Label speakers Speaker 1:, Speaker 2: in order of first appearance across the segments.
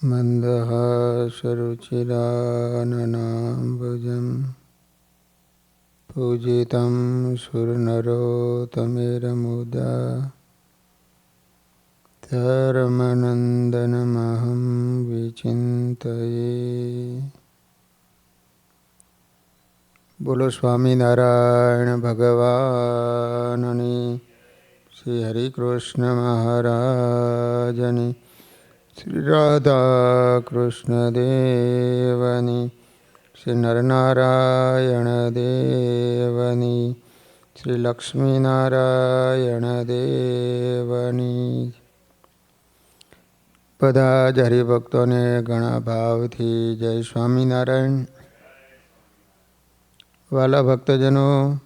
Speaker 1: मन्दहासरुचिराननाम्बुजं पूजितं सुरनरोत्तमेरमुदा धर्मनन्दनमहं विचिन्तये। बोलो स्वामीनारायण भगवाननी, श्री हरिकृष्ण महाराजनी, श्री राधा कृष्ण देवनी, श्री नरनारायण देवनी, श्री लक्ष्मीनारायण देवनी। બધા જ હરિભક્તોને ઘણા ભાવથી જય સ્વામિનારાયણ। વાલા ભક્તજનો,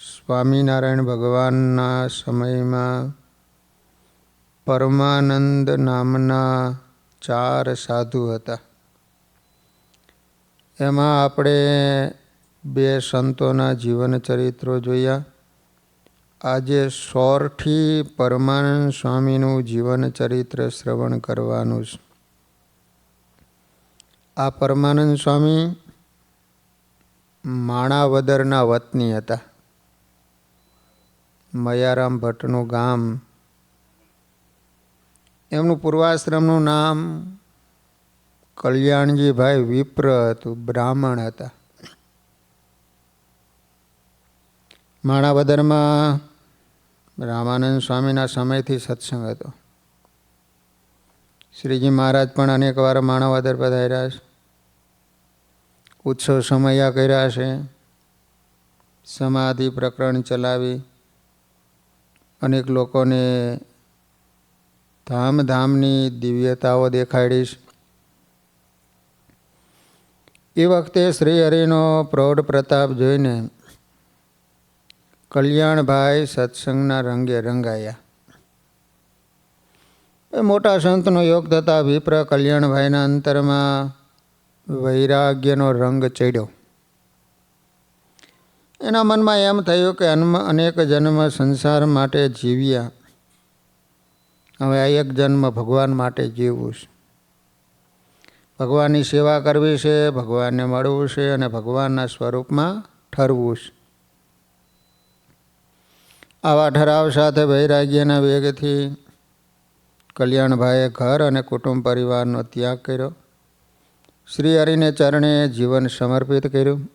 Speaker 1: સ્વામિનારાયણ ભગવાનના સમયમાં પરમાનંદ નામના 4 સાધુ હતા। એમાં આપણે 2 સંતોના જીવન ચરિત્રો જોયા। આજે સોરઠી પરમાનંદ સ્વામીનું જીવન ચરિત્ર શ્રવણ કરવાનું છે। આ પરમાનંદ સ્વામી માણાવદરના વતની હતા। મયારામ ભટ્ટનું ગામ, એમનું પૂર્વાશ્રમનું નામ કલ્યાણજીભાઈ વિપ્ર હતું, બ્રાહ્મણ હતા। માણાવદરમાં રામાનંદ સ્વામીના સમયથી સત્સંગ હતો। શ્રીજી મહારાજ પણ અનેક વાર માણાવદર પધાર્યા છે, ઉત્સવ સમયા કર્યા છે, સમાધિ પ્રકરણ ચલાવી અનેક લોકોને ધામની દિવ્યતાઓ દેખાડી છે। એ વખતે શ્રી હરિનો પ્રૌઢ પ્રતાપ જોઈને કલ્યાણભાઈ સત્સંગના રંગે રંગાયા। મોટા સંતનો યોગ થતા વિપ્ર કલ્યાણભાઈના અંતરમાં વૈરાગ્યનો રંગ ચડ્યો। એના મનમાં એમ થયું કે અનેક જન્મ સંસાર માટે જીવ્યા, હવે આ એક જન્મ ભગવાન માટે જીવવું છે, ભગવાનની સેવા કરવી છે, ભગવાનને મળવું છે અને ભગવાનના સ્વરૂપમાં ઠરવું છે। આવા ઠરાવ સાથે વૈરાગ્યના વેગથી કલ્યાણભાઈએ ઘર અને કુટુંબ પરિવારનો ત્યાગ કર્યો, શ્રી હરિને ચરણે જીવન સમર્પિત કર્યું।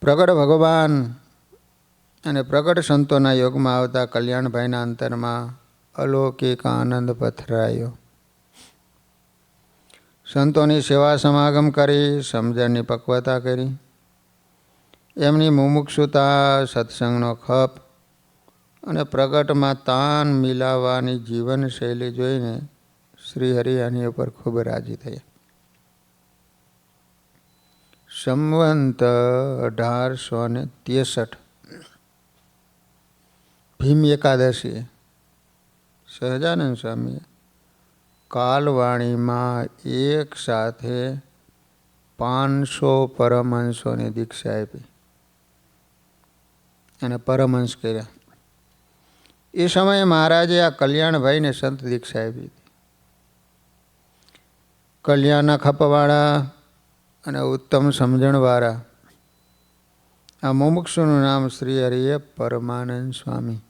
Speaker 1: પ્રગટ ભગવાન અને પ્રગટ સંતોના યોગમાં આવતા કલ્યાણભાઈના અંતરમાં અલૌકિક આનંદ પથરાયો। સંતોની સેવા સમાગમ કરી, સમજણની પક્વતા કરી, એમની મુમુક્ષુતા, સત્સંગનો ખપ અને પ્રગટમાં તાન મિલાવવાની જીવનશૈલી જોઈને શ્રી હરિ આની ઉપર ખૂબ રાજી થયા। સંવંત 1863 ભીમ એકાદશીએ સહજાનંદ સ્વામીએ કાલવાણીમાં એક સાથે 500 પરમહંસોની દીક્ષા આપી અને પરમહંસ કર્યા। એ સમયે મહારાજે આ કલ્યાણભાઈને સંત દીક્ષા આપી હતી। કલ્યાણના ખપવાળા અને ઉત્તમ સમજણવાળા આ મુમુક્ષુનું નામ શ્રી હરિએ પરમાનંદ સ્વામી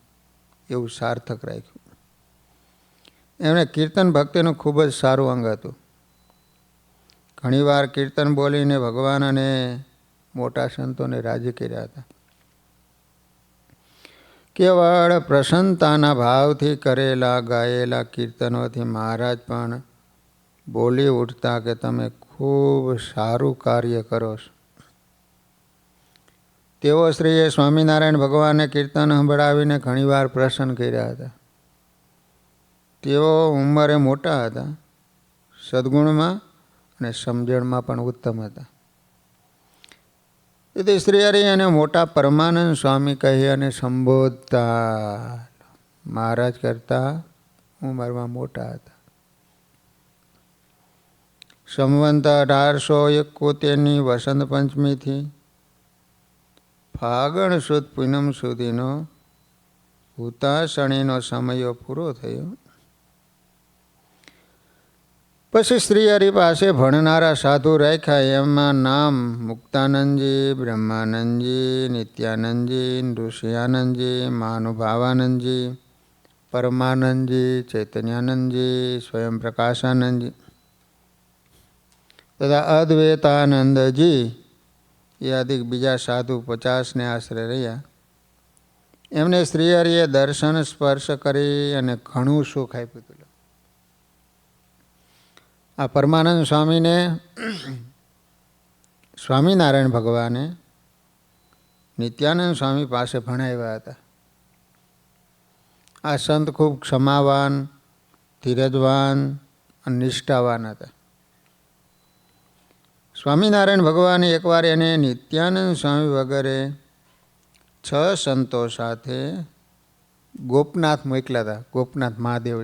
Speaker 1: એવું સાર્થક રાખ્યું। એમણે કીર્તન ભક્તિનું ખૂબ જ સારું અંગ હતું। ઘણીવાર કીર્તન બોલીને ભગવાન અને મોટા સંતોને રાજી કર્યા હતા। કેવળ પ્રસન્નતાના ભાવથી કરેલા ગાયેલા કીર્તનોથી મહારાજ પણ બોલી ઉઠતા કે તમે ખૂબ સારું કાર્ય કરો છો। તેઓ શ્રીએ સ્વામિનારાયણ ભગવાનને કીર્તન સંભળાવીને ઘણીવાર પ્રસન્ન કર્યા હતા। તેઓ ઉંમરે મોટા હતા, સદગુણમાં અને સમજણમાં પણ ઉત્તમ હતા। તેથી શ્રી હરિ અને મોટા પરમાનંદ સ્વામી કહી અને સંબોધતા મહારાજ કરતા ઉંમરમાં મોટા હતા। સંવંત 1871ની વસંત પંચમીથી ફાગણ સુદ પૂનમ સુધીનો હુતાશણીનો સમયો પૂરો થયો। પછી શ્રી હરિ પાસે ભણનારા સાધુ રાખ્યા. એમાં નામ મુક્તાનંદજી, બ્રહ્માનંદજી, નિત્યાનંદજી, ઋષિયાનંદજી, મહાનુભાવાનંદજી, પરમાનંદજી, ચૈતન્યાનંદજી, સ્વયં પ્રકાશાનંદજી તથા અદ્વૈતાનંદજી એ અધિક બીજા સાધુ 50ને આશરે રહ્યા. એમને શ્રીહરિએ દર્શન સ્પર્શ કરી અને ઘણું સુખ આપ્યું હતું. આ પરમાનંદ સ્વામીને સ્વામિનારાયણ ભગવાને નિત્યાનંદ સ્વામી પાસે ભણાવ્યા હતા. આ સંત ખૂબ ક્ષમાવાન, ધીરજવાન અને નિષ્ઠાવાન હતા. સ્વામિનારાયણ ભગવાને એકવાર એને નિત્યાનંદ સ્વામી વગેરે 6 સંતો સાથે ગોપનાથ મોકલ્યા હતા. ગોપનાથ મહાદેવ.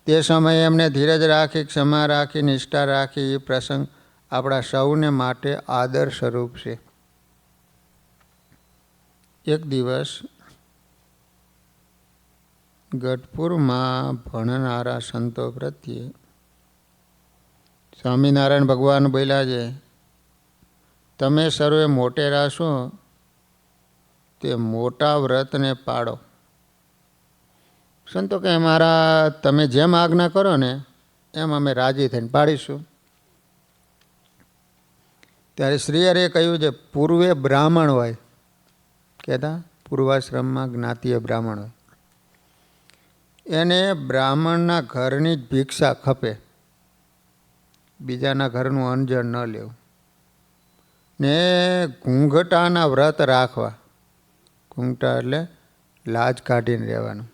Speaker 1: તે સમયે એમને ધીરજ રાખી, ક્ષમા રાખી, નિષ્ઠા રાખી. એ પ્રસંગ આપણા સૌને માટે આદર સ્વરૂપ છે. એક દિવસ ગઢપુરમાં ભણનારા સંતો પ્રત્યે સ્વામિનારાયણ ભગવાન બોલ્યા છે, તમે સર્વે મોટેરા છો તે મોટા વ્રતને પાડો. સંતો કે મારા તમે જેમ આજ્ઞા કરો ને એમ અમે રાજી થઈને પાડીશું. ત્યારે શ્રીહરિએ કહ્યું છે, પૂર્વે બ્રાહ્મણ હોય, કહેતા પૂર્વાશ્રમમાં જ્ઞાતિય બ્રાહ્મણ હોય, એને બ્રાહ્મણના ઘરની જ ભિક્ષા ખપે, બીજાના ઘરનું અંજળ ન લેવું, ને ઘૂંઘટાના વ્રત રાખવા. ઘૂંઘટા એટલે લાજ કાઢીને રહેવાનું.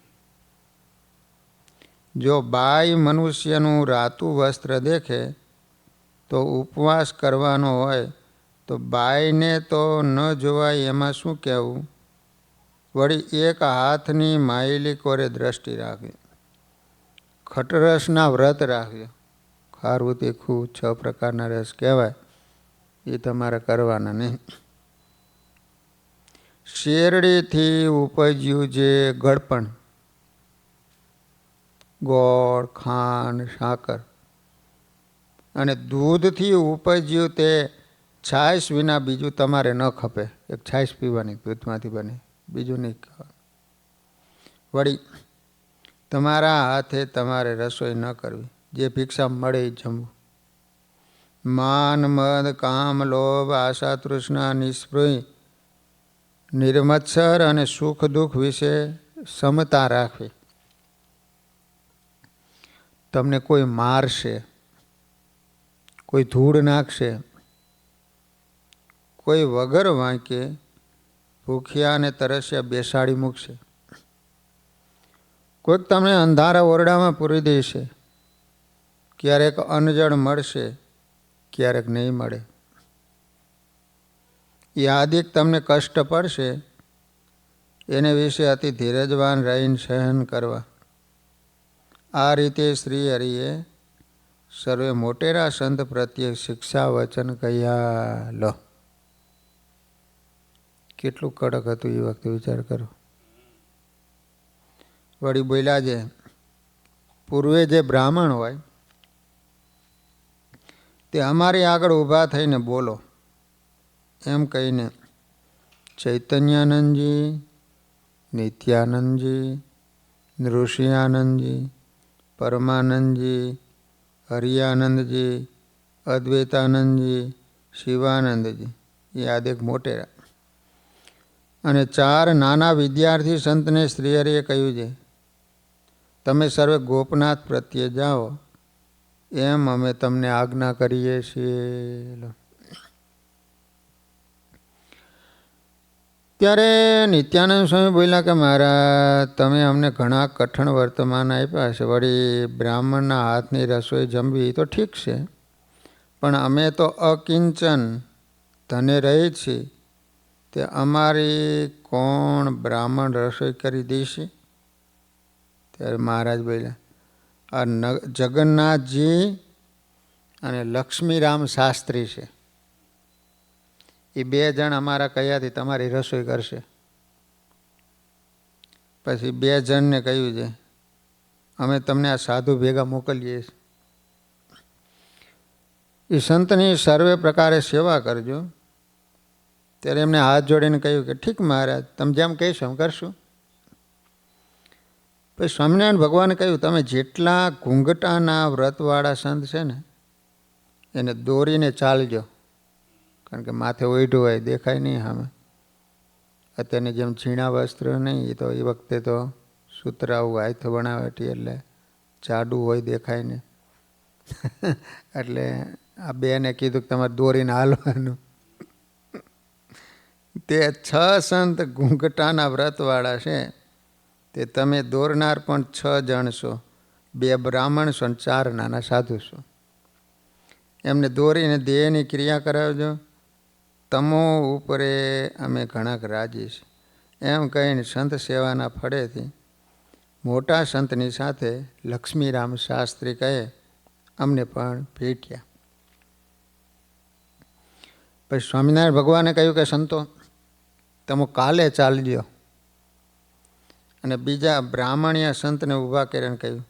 Speaker 1: જો બાઈ મનુષ્યનું રાતું વસ્ત્ર દેખે તો ઉપવાસ કરવાનો હોય, તો બાઈને તો ન જોવાય એમાં શું કહેવું. વળી એક હાથની માયેલી કોરે દ્રષ્ટિ રાખવી. ખટરસના વ્રત રાખવી. ખારું તીખું 6 પ્રકારના રસ કહેવાય, એ તમારે કરવાના નહીં. શેરડીથી ઉપજ્યું જે ગળપણ, ગોળ, ખાંડ, સાકર અને દૂધથી ઉપજ્યું તે છાશ વિના બીજું તમારે ન ખપે. એક છાશ પીવાની, દૂધમાંથી બને, બીજું નહીં ખાવાનું. વળી તમારા હાથે તમારે રસોઈ ન કરવી, જે ભિક્ષા મળે એ જમવું. માન, મદ, કામ, લોભ, આશા, તૃષ્ણા, નિસ્પૃહ, નિર્મત્સર અને સુખ દુઃખ વિશે સમતા રાખવી. તમને કોઈ મારશે, કોઈ ધૂળ નાખશે, કોઈ વગર વાંકે ભૂખ્યા અને તરસ્યા બેસાડી મૂકશે, કોઈક તમને અંધારા ઓરડામાં પૂરી દેશે, ક્યારેક અન્નજળ મળશે, ક્યારેક નહીં મળે. યાદિક તમને કષ્ટ પડશે, એને વિશે અતિ ધીરજવાન રહીને સહન કરવા. આ રીતે શ્રી હરિએ સર્વે મોટેરા સંત પ્રત્યે શિક્ષા વચન કહ્યા. લો, કેટલું કડક હતું એ વખતે, વિચાર કરો. વળી બોલ્યા છે, પૂર્વે જે બ્રાહ્મણ હોય તે અમારી આગળ ઊભા થઈને બોલો, એમ કહીને ચૈતન્યાનંદજી, નિત્યાનંદજી, ઋષિયાનંદજી, પરમાનંદજી, હરિયાનંદજી, અદ્વૈતાનંદજી, શિવાનંદજી એ આદેક મોટેરા અને 4 નાના વિદ્યાર્થી સંતને શ્રીહરિએ કહ્યું છે, તમે સર્વે ગોપનાથ પ્રત્યે જાઓ, એમ અમે તમને આજ્ઞા કરીએ છીએ. ત્યારે નિત્યાનંદ સ્વામી બોલ્યા કે મહારાજ, તમે અમને ઘણા કઠણ વર્તમાન આપ્યા છે. વળી બ્રાહ્મણના હાથની રસોઈ જમવી તો ઠીક છે, પણ અમે તો અકિંચન ધને રહી છીએ, તે અમારી કોણ બ્રાહ્મણ રસોઈ કરી દેશે? ત્યારે મહારાજ બોલ્યા, આ જગન્નાથજી અને લક્ષ્મીરામ શાસ્ત્રી છે, એ 2 જણ અમારા કયાથી તમારી રસોઈ કરશે. પછી 2 જણને કહ્યું છે, અમે તમને આ સાધુ ભેગા મોકલીએ છીએ. એ સંતની સર્વે પ્રકારે સેવા કરજો. ત્યારે એમને હાથ જોડીને કહ્યું કે ઠીક મહારાજ, તમે જેમ કહીશો એમ કરશું. પછી સ્વામિનારાયણ ભગવાને કહ્યું, તમે જેટલા ઘૂંઘટાના વ્રતવાળા સંત છે ને એને દોરીને ચાલજો, કારણ કે માથે ઓઢું હોય, દેખાય નહીં સામે. અત્યારની જેમ ઝીણા વસ્ત્ર નહીં, એ તો એ વખતે તો સૂતરાવું હાથ બનાવેટી એટલે જાડું હોય, દેખાય ને. એટલે આ બેને કીધું કે તમારે દોરીને હાલવાનું. તે 6 સંત ઘૂંઘટાના વ્રતવાળા છે, તે તમે દોરનાર પણ 6 જણ છો, 2 બ્રાહ્મણ છો અને 4 નાના સાધુ છો. એમને દોરીને દેહની ક્રિયા કરાવજો. તમો ઉપરે અમે ઘણાક રાજી છે. એમ કહીને સંત સેવાના ફળેથી મોટા સંતની સાથે લક્ષ્મીરામ શાસ્ત્રી કહે અમને પણ ભેટ્યા. પછી સ્વામિનારાયણ ભગવાને કહ્યું કે સંતો, તમે કાલે ચાલજો. અને બીજા બ્રાહ્મણીય સંતને ઊભા કરીને કહ્યું,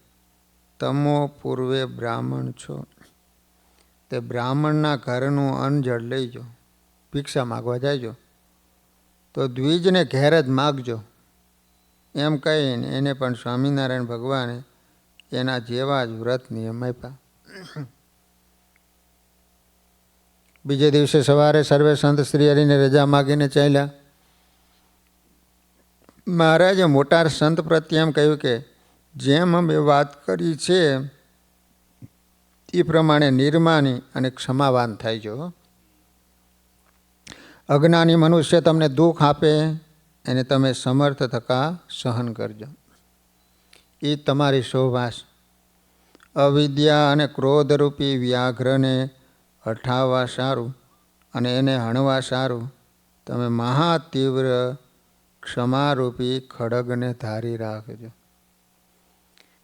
Speaker 1: તમો પૂર્વે બ્રાહ્મણ છો, તે બ્રાહ્મણના ઘરનું અન્ન જળ લઈજો, ભિક્ષા માગવા જાયજો, તો દ્વિજને ઘેર જ માગજો. એમ કહીને એને પણ સ્વામિનારાયણ ભગવાને એના જેવા જ વ્રત નિયમ આપ્યા. બીજે દિવસે સવારે સર્વે સંત શ્રી હરિને રજા માગીને ચાલ્યા. મહારાજે મોટા સંત પ્રત્યે એમ કહ્યું કે જેમ અમે વાત કરી છે એ પ્રમાણે નિર્માની અને ક્ષમાવાન થાય જો. અજ્ઞાની મનુષ્ય તમને દુઃખ આપે એને તમે સમર્થ થકા સહન કરજો. એ તમારી શોભા છે. અવિદ્યા અને ક્રોધરૂપી વ્યાઘ્રને હઠાવવા સારું અને એને હણવા સારું તમે મહાતીવ્ર ક્ષમારૂપી ખડગને ધારી રાખજો.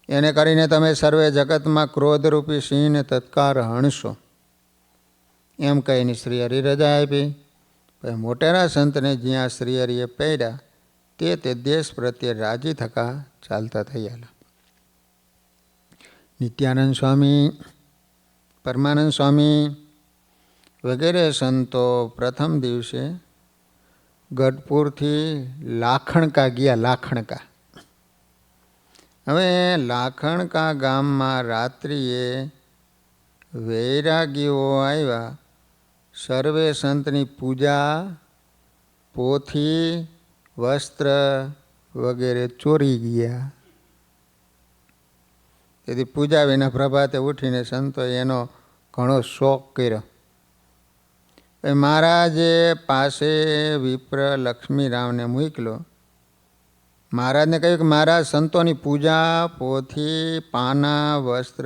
Speaker 1: એને કરીને તમે સર્વે જગતમાં ક્રોધરૂપી સિંહને તત્કાર હણશો. એમ કહીને શ્રી હરિ રજા આપી. પછી મોટેરા સંતને જ્યાં શ્રી હરિએ પહેર્યા તે દેશ પ્રત્યે રાજી થકા ચાલતા થયેલા. નિત્યાનંદ સ્વામી, પરમાનંદ સ્વામી વગેરે સંતો પ્રથમ દિવસે ગઢપુરથી લાખણકા ગયા. લાખણકા, હવે લાખણકા ગામમાં રાત્રિએ વૈરાગીઓ આવ્યા. સર્વે સંતની પૂજા, પોથી, વસ્ત્ર વગેરે ચોરી ગયા. તેથી પૂજા વિના પ્રભાતે ઉઠીને સંતોએ એનો ઘણો શોખ કર્યો. મહારાજે પાસે વિપ્ર લક્ષ્મીરામને મોકલ્યો. મહારાજને કહ્યું કે મહારાજ, સંતોની પૂજા, પોથી, પાના, વસ્ત્ર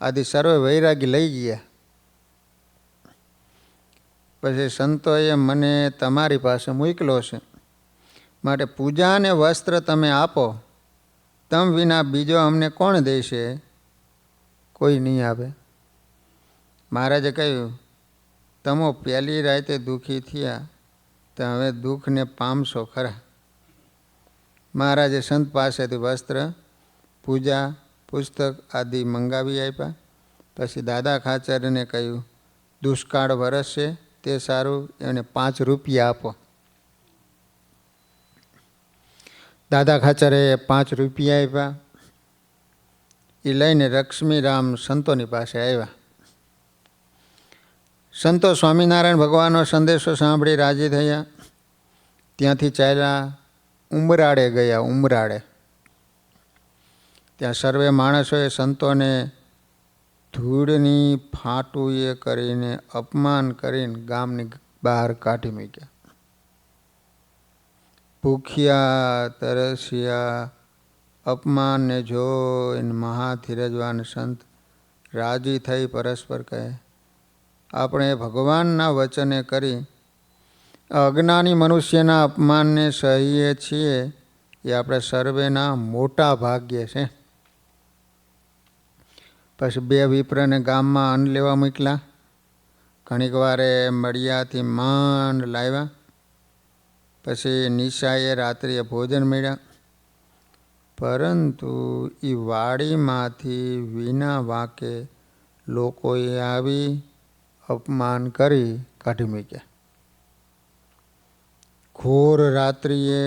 Speaker 1: આદિ સર્વે વૈરાગી લઈ ગયા. પછી સંતોએ મને તમારી પાસે મોકલ્યો છે, માટે પૂજા અને વસ્ત્ર તમે આપો. તમ વિના બીજો અમને કોણ દેશે? કોઈ નહીં આપે. મહારાજે કહ્યું, તમો પહેલી રાતે દુઃખી થયા તો હવે દુઃખને પામશો ખરા. મહારાજે સંત પાસેથી વસ્ત્ર, પૂજા, પુસ્તક આદિ મંગાવી આપ્યા. પછી દાદા ખાચરને કહ્યું, દુષ્કાળ વરસશે તે સારું, એને 5 રૂપિયા આપો. દાદા ખાચરે 5 રૂપિયા આપ્યા. એ લઈને લક્ષ્મીરામ સંતોની પાસે આવ્યા. સંતો સ્વામિનારાયણ ભગવાનનો સંદેશો સાંભળી રાજી થયા. ત્યાંથી ચાલ્યા ઉમરાળે ગયા. ઉમરાળે ત્યાં સર્વે માણસોએ સંતોને ધૂળની ફાટુએ કરીને અપમાન કરીને ગામની બહાર કાઢી મૂક્યા. ભૂખ્યા, તરસ્યા, અપમાનને જોઈને મહાધીરજવાન સંત રાજી થઈ પરસ્પર કહે, આપણે ભગવાનના વચને કરી અજ્ઞાની મનુષ્યના અપમાનને સહીએ છીએ એ આપણે સર્વેના મોટા ભાગ્ય છે. પછી 2 વિપ્રને ગામમાં અન્ન લેવા મોકલ્યા. ઘણીક વારે મળિયાથી માંડ લાવ્યા. પછી નિશાએ રાત્રિએ ભોજન મળ્યા. પરંતુ એ વાડીમાંથી વિના વાંકે લોકોએ આવી અપમાન કરી કાઢી મૂક્યા. ઘોર રાત્રિએ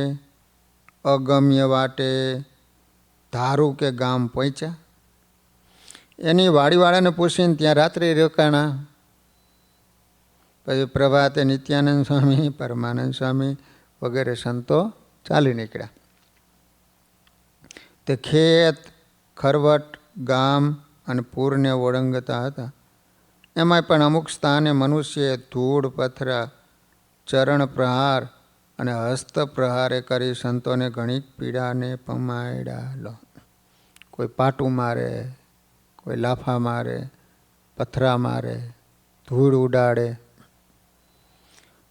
Speaker 1: અગમ્ય વાટે ધારું કે ગામ પહોંચ્યા. એની વાડીવાળાને પૂછીને ત્યાં રાત્રિ રોકાણા. પછી પ્રભાતે નિત્યાનંદ સ્વામી, પરમાનંદ સ્વામી વગેરે સંતો ચાલી નીકળ્યા. તે ખેત, ખરવટ, ગામ અને પૂરને ઓળંગતા હતા. એમાં પણ અમુક સ્થાને મનુષ્યએ ધૂળ, પથરા, ચરણ પ્રહાર અને હસ્ત પ્રહારે કરી સંતોને ઘણી પીડાને પમાડ્યા. કોઈ પાટું મારે, કોઈ લાફા મારે, પથરા મારે, ધૂળ ઉડાડે.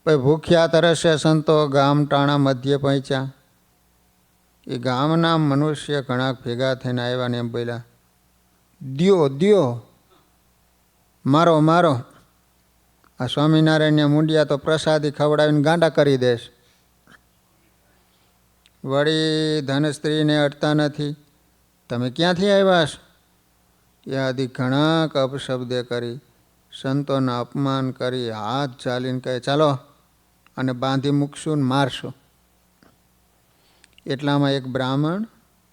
Speaker 1: પછી ભૂખ્યા તરસે સંતો ગામ ટાણા મધ્યે પહોંચ્યા. એ ગામના મનુષ્ય ઘણા ભેગા થઈને આવ્યા ને એમ બોલ્યા, દ્યો દ્યો, મારો મારો. આ સ્વામિનારાયણને મુંડિયા તો પ્રસાદી ખવડાવીને ગાંડા કરી દેશ. વળી ધન સ્ત્રીને અડતા નથી. તમે ક્યાંથી આવ્યા છો? એ આદિ ઘણા અપશબ્દે કરી સંતોના અપમાન કરી હાથ ચાલીને કહે, ચાલો અને બાંધી મૂકશું ને મારશું. એટલામાં એક બ્રાહ્મણ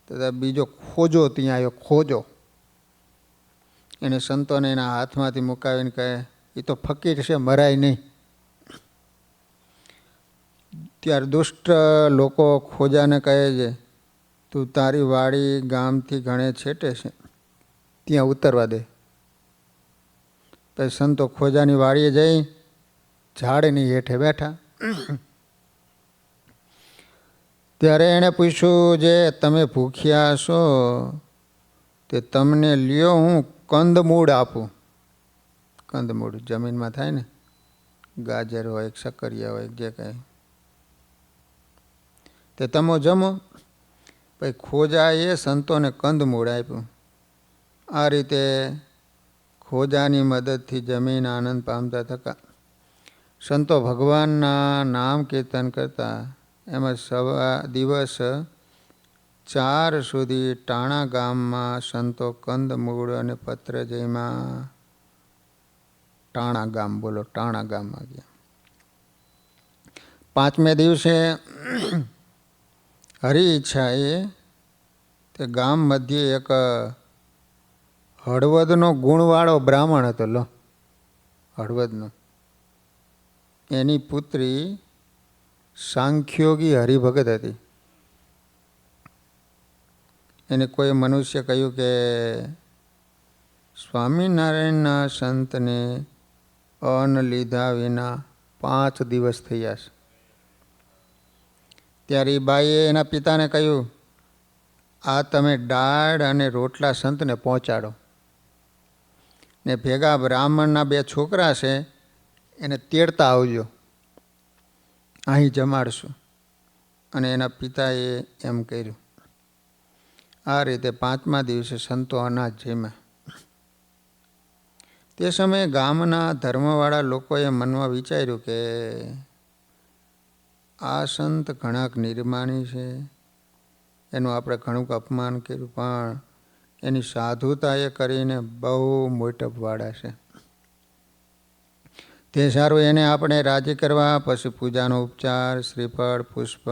Speaker 1: તથા બીજો ખોજો ત્યાં આવ્યો. ખોજો એને સંતોને એના હાથમાંથી મુકાવીને કહે, એ તો ફકીર છે, મરાય નહીં. ત્યારે દુષ્ટ લોકો ખોજાને કહે છે, તું તારી વાડી ગામથી ઘણે છેટે છે, ત્યાં ઉતરવા દે. પછી સંતો ખોજાની વાડીએ જઈ ઝાડની હેઠે બેઠા. ત્યારે એણે પૂછ્યું, જે તમે ભૂખ્યા છો તે તમને લ્યો હું કંદમૂળ આપું. કંદમૂળ જમીનમાં થાય ને, ગાજર હોય, શક્કરિયા હોય, જે કંઈ, તે તમે જમો. પછી ખોજાએ સંતોને કંદમૂળ આપ્યું. આ રીતે ખોજાની મદદથી જમીન આનંદ પામતા થતા. સંતો ભગવાનના નામ કીર્તન કરતા. એમાં દિવસ 4 સુધી ટાણા ગામમાં સંતો કંદમૂળ અને પત્રજયમાં ટાણા ગામ, બોલો, ટાણા ગામમાં ગયા. 5મે દિવસે હરી ઈચ્છાએ તે ગામ મધ્યે એક હળવદનો ગુણવાળો બ્રાહ્મણ હતો. લો, હળવદનો. એની પુત્રી સાંખ્યોગી હરિભગત હતી. એને કોઈ મનુષ્ય કહ્યું કે સ્વામિનારાયણના સંતને અન્ન લીધા વિના 5 દિવસ થયા છે. ત્યારે એ બાઈએ એના પિતાને કહ્યું, આ તમે દાળ અને રોટલા સંતને પહોંચાડો ને ભેગા બ્રાહ્મણના 2 છોકરા છે એને તેડતા આવજો, અહીં જમાડશું. અને એના પિતાએ એમ કર્યું. આ રીતે 5મા દિવસે સંતો અનાજ જમ્યા. તે સમયે ગામના ધર્મવાળા લોકોએ મનમાં વિચાર્યું કે આ સંત ઘણાક નિર્માણી છે, એનું આપણે ઘણું અપમાન કર્યું, પણ એની સાધુતાએ કરીને બહુ મોટપવાળા છે. તે સારું, એને આપણે રાજી કરવા પછી પૂજાનો ઉપચાર, શ્રીફળ, પુષ્પ,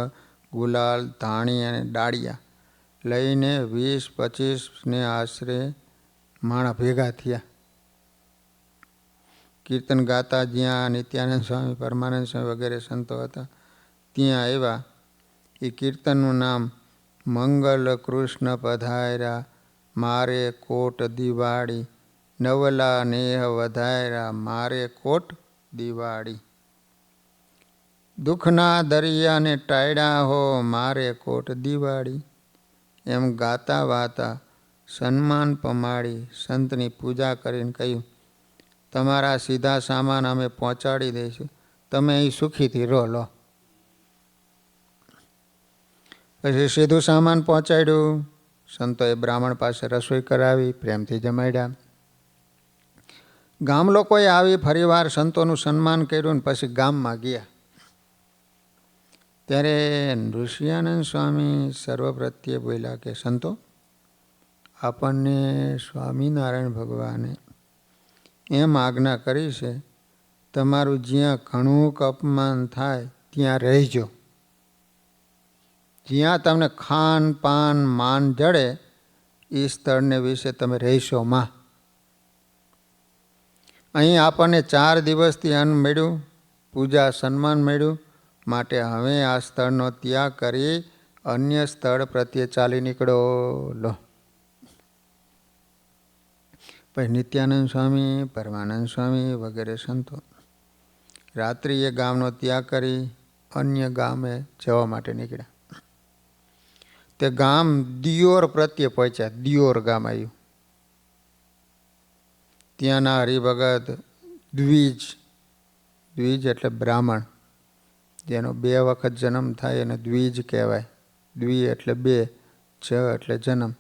Speaker 1: ગુલાલ, ધાણી અને ડાળિયા લઈને 20-25 ને આશરે માણા ભેગા થયા. કીર્તન ગાતા જ્યાં નિત્યાનંદ સ્વામી, પરમાનંદ સ્વામી વગેરે સંતો હતા ત્યાં આવ્યા. એ કીર્તનનું નામ મંગલ કૃષ્ણ પધાર્યા, મારે કોટ દિવાળી, નવલા નેહ વધાર્યા, મારે કોટ દિવાળી. દુઃખના દરિયાને ટાળ્યા હો, મારે કોટ દિવાળી. એમ ગાતા વાતા સન્માન પમાડી સંતની પૂજા કરીને કહ્યું, તમારા સીધા સામાન અમે પહોંચાડી દઈશું, તમે અહીં સુખીથી રહો. લો. પછી સીધું સામાન પહોંચાડ્યું. સંતોએ બ્રાહ્મણ પાસે રસોઈ કરાવી, પ્રેમથી જમાડ્યા. ગામ લોકોએ આવી ફરીવાર સંતોનું સન્માન કર્યું ને પછી ગામમાં ગયા. ત્યારે ઋષિયાનંદ સ્વામી સર્વ પ્રત્યે બોલ્યા કે સંતો, આપણને સ્વામિનારાયણ ભગવાને એમ આજ્ઞા કરી છે, તમારું જ્યાં ઘણું અપમાન થાય ત્યાં રહેજો. જ્યાં તમને ખાન પાન માન જડે એ સ્થળને વિશે તમે રહેશો માં. અહીં આપણને 4 દિવસથી અન્ન મળ્યું, પૂજા સન્માન મળ્યું, માટે હવે આ સ્થળનો ત્યાગ કરી અન્ય સ્થળ પ્રત્યે ચાલી નીકળો. લો. પછી નિત્યાનંદ સ્વામી, પરમાનંદ સ્વામી વગેરે સંતો રાત્રિ એ ગામનો ત્યાગ કરી અન્ય ગામે જવા માટે નીકળ્યા. તે ગામ દિયોર પ્રત્યે પહોંચ્યા. દિયોર ગામ આવ્યું. ત્યાંના હરિભગત દ્વિજ, દ્વિજ એટલે બ્રાહ્મણ, જેનો 2 વખત જન્મ થાય એને દ્વિજ કહેવાય. દ્વિ એટલે 2, જ એટલે જન્મ.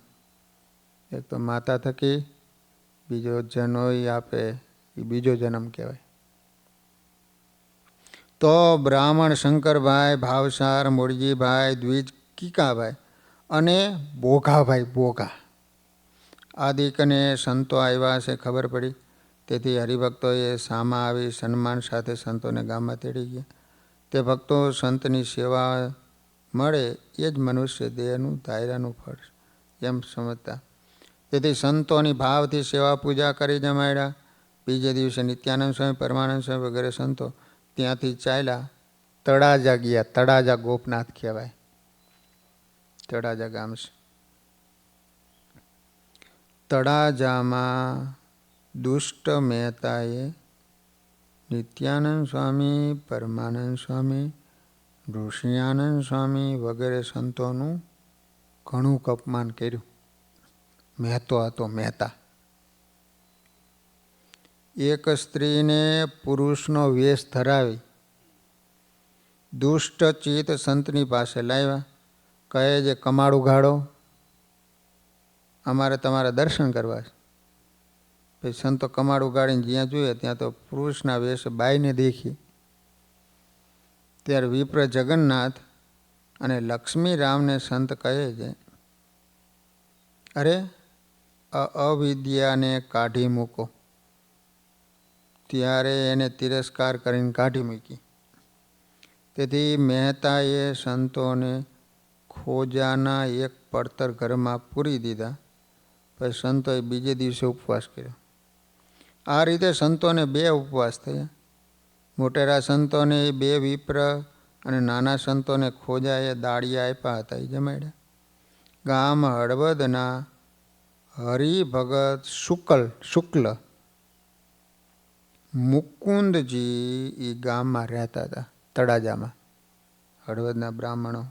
Speaker 1: એક તો માતા થકી બીજો જનોઈ આપે એ બીજો જન્મ કહેવાય. તો બ્રાહ્મણ શંકરભાઈ, ભાવસાર, મૂળજીભાઈ, દ્વિજ કીકાભાઈ અને બોઘાભાઈ, બોઘા આદિકને સંતો આવ્યા છે ખબર પડી. તેથી હરિભક્તોએ સામા આવી સન્માન સાથે સંતોને ગામમાં તેડી ગયા. તે ભક્તો સંતની સેવા મળે એ જ મનુષ્ય દેહનું ધાયરાનું ફળ એમ સમજતા. તેથી સંતોની ભાવથી સેવા પૂજા કરી જમાડ્યા. બીજે દિવસે નિત્યાનંદ સ્વામી, પરમાનંદ સ્વામી વગેરે સંતો ત્યાંથી ચાલ્યા તળાજા ગયા. તળાજા ગોપનાથ કહેવાય. તળાજા ગામ છે. તળાજામાં દુષ્ટ મહેતાએ નિત્યાનંદ સ્વામી, પરમાનંદ સ્વામી, ઋષિયાનંદ સ્વામી વગેરે સંતોનું ઘણું અપમાન કર્યું. મહેતો હતો, મહેતા. એક સ્ત્રીને પુરુષનો વેશ ધરાવી દુષ્ટ ચિત્ત સંતની પાસે લાવ્યા. કહે જે કમાડ ઉઘાડો, અમારે તમારા દર્શન કરવા છે. પછી સંતો કમાડ ઉગાડીને જ્યાં જોઈએ ત્યાં તો પુરુષના વેશ બાઈને દેખી. ત્યારે વિપ્ર જગન્નાથ અને લક્ષ્મીરામને સંત કહે છે, અરે અવિદ્યાને કાઢી મૂકો. ત્યારે એને તિરસ્કાર કરીને કાઢી મૂકી. તેથી મહેતાએ સંતોને ખોજાના એક પડતર ઘરમાં પૂરી દીધા. પછી સંતોએ બીજે દિવસે ઉપવાસ કર્યો. આ રીતે સંતોને 2 ઉપવાસ થયા. મોટેરા સંતોને 2 વિપ્ર અને નાના સંતોને ખોજાએ દાળિયા આપ્યા હતા, એ જમાડ્યા. ગામ હળવદના હરિભગત શુક્લ મુકુંદજી એ ગામમાં રહેતા હતા. તળાજામાં હળવદના બ્રાહ્મણો.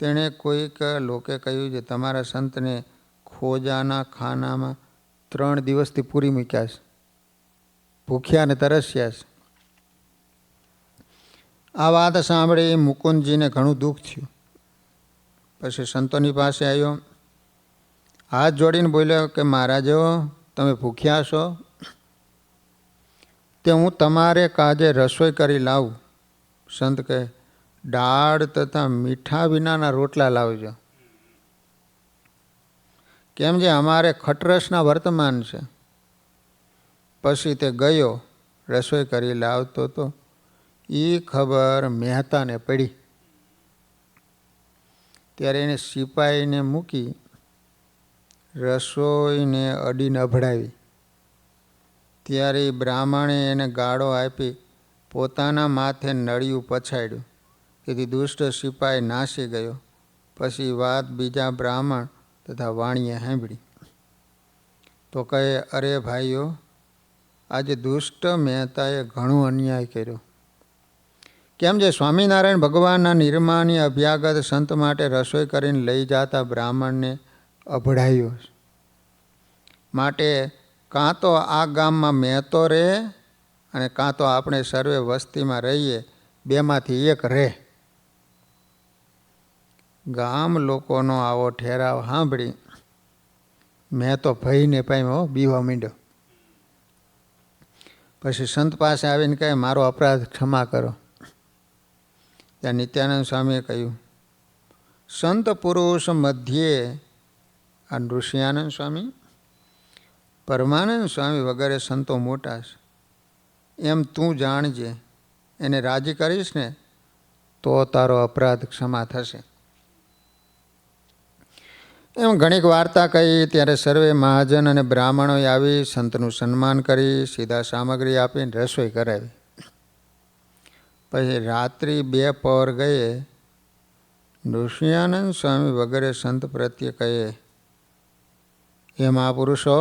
Speaker 1: તેણે કોઈક લોકે કહ્યું છે, તમારા સંતને ખોજાના ખાનામાં 3 દિવસથી પૂરી મૂક્યા છે, ભૂખ્યા અને તરસ્યા છે. આ વાત સાંભળી મુકુંદજીને ઘણું દુઃખ થયું. પછી સંતોની પાસે આવ્યો, હાથ જોડીને બોલ્યો કે મહારાજો, તમે ભૂખ્યા છો તે હું તમારે કાજે રસોઈ કરી લાવું. સંત કહે, દાળ તથા મીઠા વિનાના રોટલા લાવજો. કેમ જે અમારે ખટરસના વર્તમાન છે. પછી તે ગયો, રસોઈ કરી લાવતો તો એ ખબર મહેતાને પડી. ત્યારે એને સિપાહીને મૂકી રસોઈને અડીને અભડાવી. ત્યારે બ્રાહ્મણે એને ગાળો આપી પોતાના માથે નળિયું પછાડ્યું. તેથી દુષ્ટ સિપાહી નાસી ગયો. પછી વાત બીજા બ્રાહ્મણ તથા વાણીએ સાંભળી. તો કહે, અરે ભાઈઓ, આજે દુષ્ટ મહેતાએ ઘણો અન્યાય કર્યો. કેમ જે સ્વામિનારાયણ ભગવાનના નિર્માની અભ્યાગત સંત માટે રસોઈ કરીને લઈ જતા બ્રાહ્મણને અભડાયો. માટે કાં તો આ ગામમાં મહેતો રહે અને કાં તો આપણે સર્વે વસ્તીમાં રહીએ, 2માંથી એક રહે. ગામ લોકોનો આવો ઠેરાવ સાંભળી મેં તો ભયને પામ્યો, બીવા માંડ્યો. પછી સંત પાસે આવીને કહે, મારો અપરાધ ક્ષમા કરો. ત્યાં નિત્યાનંદ સ્વામીએ કહ્યું, સંત પુરુષ મધ્યે આ ઋષિયાનંદ સ્વામી, પરમાનંદ સ્વામી વગેરે સંતો મોટા છે, એમ તું જાણજે. એને રાજી કરીશ ને તો તારો અપરાધ ક્ષમા થશે. એમ ઘણીક વાર્તા કહી. ત્યારે સર્વે મહાજન અને બ્રાહ્મણોએ આવી સંતનું સન્માન કરી સીધા સામગ્રી આપીને રસોઈ કરાવી. પછી રાત્રિ 2 પહોર ગયે ઋષિયાનંદ સ્વામી વગેરે સંત પ્રત્યે કહે, હે મહાપુરુષો,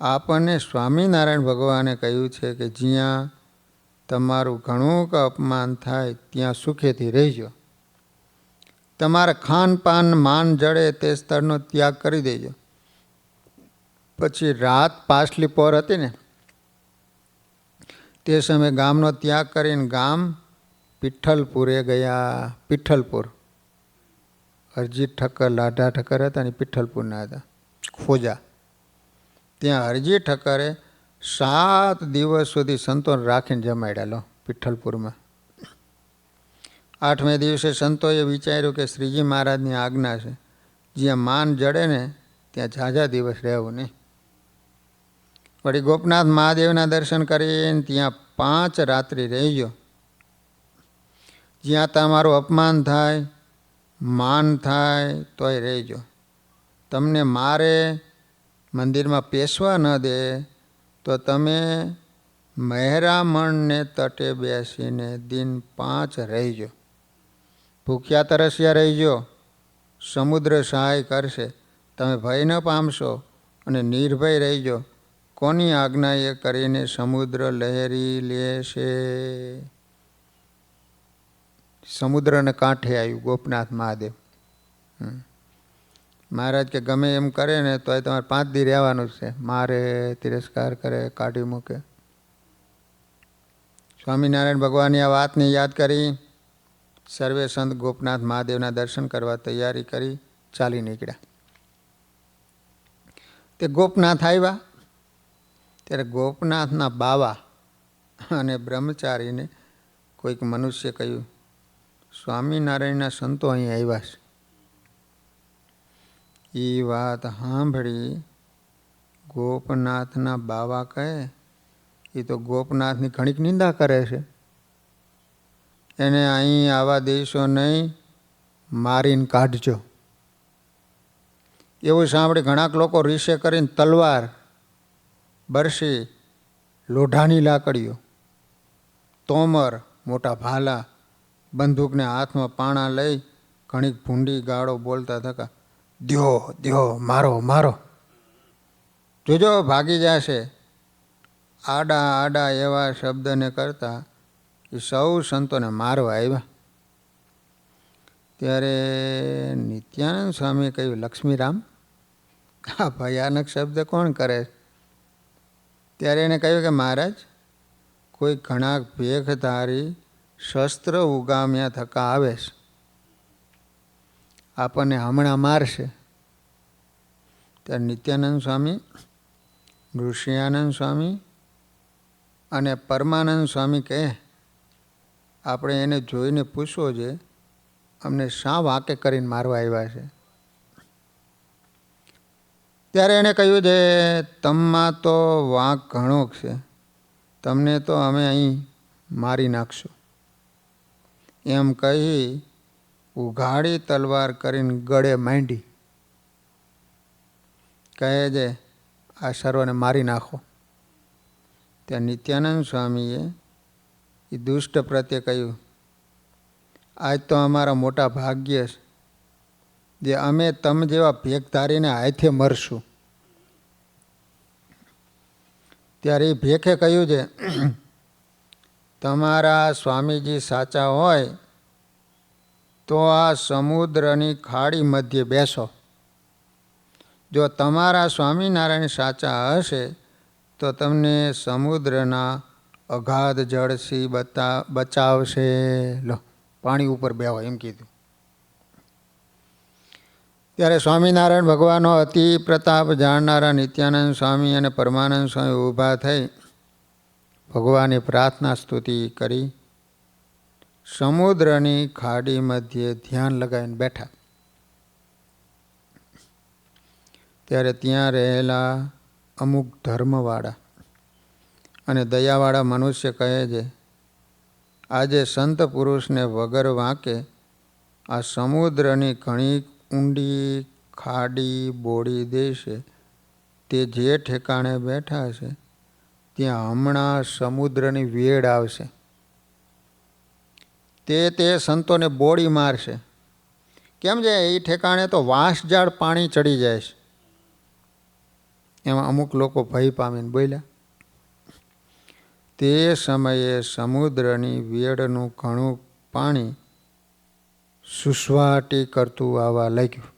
Speaker 1: આપણને સ્વામિનારાયણ ભગવાને કહ્યું છે કે જ્યાં તમારું ઘણું અપમાન થાય ત્યાં સુખેથી રહેજો. તમારે ખાનપાન માન જડે તે સ્થળનો ત્યાગ કરી દેજો. પછી રાત પાછલી પહોર હતી ને તે સમયે ગામનો ત્યાગ કરીને ગામ પીઠલપુરે ગયા. પીઠલપુર હરજી ઠક્કર, લાઢા ઠક્કર હતા ને પીઠલપુરના હતા ખોજા. ત્યાં હરજી ઠક્કરે 7 દિવસ સુધી સંતોને રાખીને જમાડ્યા. લો પીઠલપુરમાં 8મે દિવસે સંતોએ વિચાર્યું કે શ્રીજી મહારાજની આજ્ઞા છે, જ્યાં માન જડે ને ત્યાં ઝાઝા દિવસ રહેવું નહીં. વળી ગોપનાથ મહાદેવના દર્શન કરીને ત્યાં 5 રાત્રિ રહેજો. જ્યાં તમારું અપમાન થાય, માન થાય તોય રહેજો. તમને મારે મંદિરમાં પેશવા ન દે તો તમે મહેરામણને તટે બેસીને દિન 5 રહેજો. ભૂખ્યા તરસ્યા રહેજો. સમુદ્ર સહાય કરશે, તમે ભય ન પામશો અને નિર્ભય રહેજો. કોની આજ્ઞા એ કરીને સમુદ્ર લહેરી લેશે. સમુદ્રને કાંઠે આવ્યું ગોપનાથ મહાદેવ. મહારાજ કે ગમે એમ કરે ને તો એ તમારે 5 દી રહેવાનું છે. મારે, તિરસ્કાર કરે, કાઢી મૂકે. સ્વામિનારાયણ ભગવાનની આ વાતને યાદ કરી સર્વે સંત ગોપનાથ મહાદેવના દર્શન કરવા તૈયારી કરી ચાલી નીકળ્યા. તે ગોપનાથ આવ્યા ત્યારે ગોપનાથના બાવા અને બ્રહ્મચારીને કોઈક મનુષ્ય કહ્યું, સ્વામિનારાયણના સંતો અહીં આવ્યા છે. એ વાત સાંભળી ગોપનાથના બાવા કહે, એ તો ગોપનાથની ઘણીક નિંદા કરે છે. એને અહીં આવા દેશો નહીં, મારીને કાઢજો. એવું સાંભળી ઘણાક લોકો રીસે કરીને તલવાર, બરશી, લોઢાની લાકડીઓ, તોમર, મોટા ભાલા, બંદૂકને હાથમાં પાણા લઈ ઘણીક ભૂંડી ગાળો બોલતા થકા, દ્યો દ્યો, મારો મારો, જોજો ભાગી જશે. આડા આડા એવા શબ્દને કરતા એ સૌ સંતોને મારવા આવ્યા. ત્યારે નિત્યાનંદ સ્વામીએ કહ્યું, લક્ષ્મીરામ, આ ભયાનક શબ્દ કોણ કરે? ત્યારે એને કહ્યું કે મહારાજ, કોઈ ઘણા ભેખધારી શસ્ત્ર ઉગામ્યા થકા આવે છે, આપણને હમણાં મારશે. ત્યારે નિત્યાનંદ સ્વામી, ઋષિયાનંદ સ્વામી અને પરમાનંદ સ્વામી કહે, આપણે એને જોઈને પૂછવો છે, અમને શા વાંકે કરીને મારવા આવ્યા છે? ત્યારે એણે કહ્યું છે, તમમાં તો વાંક ઘણો છે, તમને તો અમે અહીં મારી નાખશું. એમ કહી ઉઘાડી તલવાર કરીને ગળે માંડી કહે છે, આ સર્વને મારી નાખો. ત્યાં નિત્યાનંદ સ્વામીએ એ દુષ્ટ પ્રત્યે કહ્યું, આજ તો અમારા મોટા ભાગ્ય છે જે અમે તમ જેવા ભેખધારીને હાથે મરશું. ત્યારે એ ભેખે કહ્યું છે, તમારા સ્વામીજી સાચા હોય તો આ સમુદ્રની ખાડી મધ્યે બેસો. જો તમારા સ્વામિનારાયણ સાચા હશે તો તમને સમુદ્રના અગાધ જળથી બચાવશે. લો, પાણી ઉપર બેહો એમ કીધું. ત્યારે સ્વામિનારાયણ ભગવાનનો અતિ પ્રતાપ જાણનારા નિત્યાનંદ સ્વામી અને પરમાનંદ સ્વામી ઊભા થઈ ભગવાને પ્રાર્થના સ્તુતિ કરી સમુદ્રની ખાડી મધ્યે ધ્યાન લગાવીને બેઠા. ત્યારે ત્યાં રહેલા અમુક ધર્મવાળા અને દયાવાળા મનુષ્ય કહે છે, આજે સંત પુરુષને વગર વાંકે આ સમુદ્રની ઘણી ઊંડી ખાડી બોળી દેશે. તે જે ઠેકાણે બેઠા છે ત્યાં હમણાં સમુદ્રની વેડ આવશે. તે સંતોને બોળી મારશે. કેમ છે? એ ઠેકાણે તો વાંસજાળ પાણી ચડી જાય છે. એમાં અમુક લોકો ભય પામીને બોલ્યા. તે સમયે સમુદ્રની વેડનું ઘણું પાણી સુસવાટી કરતું આવવા લાગ્યું.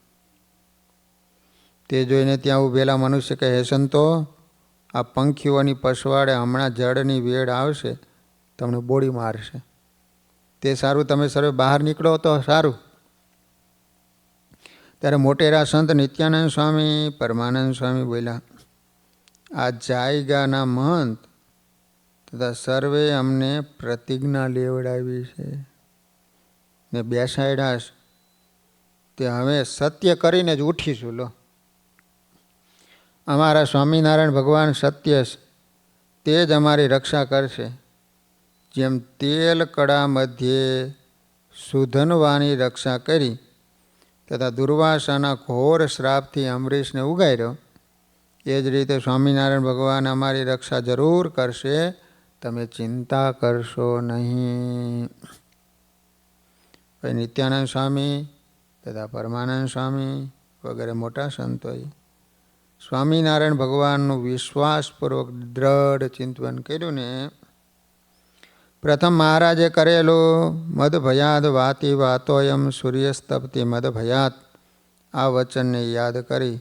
Speaker 1: તે જોઈને ત્યાં ઉભેલા મનુષ્ય કહે, હે સંતો, આ પંખીઓની પસવાડે હમણાં જળની વેડ આવશે, તમને બોળી મારશે. તે સારું, તમે સર્વે બહાર નીકળો તો સારું. ત્યારે મોટેરા સંત નિત્યાનંદ સ્વામી, પરમાનંદ સ્વામી બોલ્યા, આ જાયગાના મહંત તથા સર્વે અમને પ્રતિજ્ઞા લેવડાવી છે ને બેસાડ્યા છે. તે હવે સત્ય કરીને જ ઉઠીશું. લો, અમારા સ્વામિનારાયણ ભગવાન સત્ય છે, તે જ અમારી રક્ષા કરશે. જેમ તેલ કડા મધ્યે સુધનવાની રક્ષા કરી તથા દુર્વાસાના ઘોર શ્રાપથી અમરીશને ઉગાર્યો, એ જ રીતે સ્વામિનારાયણ ભગવાન અમારી રક્ષા જરૂર કરશે. તમે ચિંતા કરશો નહીં. પછી નિત્યાનંદ સ્વામી તથા પરમાનંદ સ્વામી વગેરે મોટા સંતોએ સ્વામિનારાયણ ભગવાનનું વિશ્વાસપૂર્વક દ્રઢ ચિંતન કર્યું ને પ્રથમ મહારાજે કરેલું મદભયાદ વાતી વાતોયમ સૂર્યસ્તપતિ મદભયાત આ વચનને યાદ કરી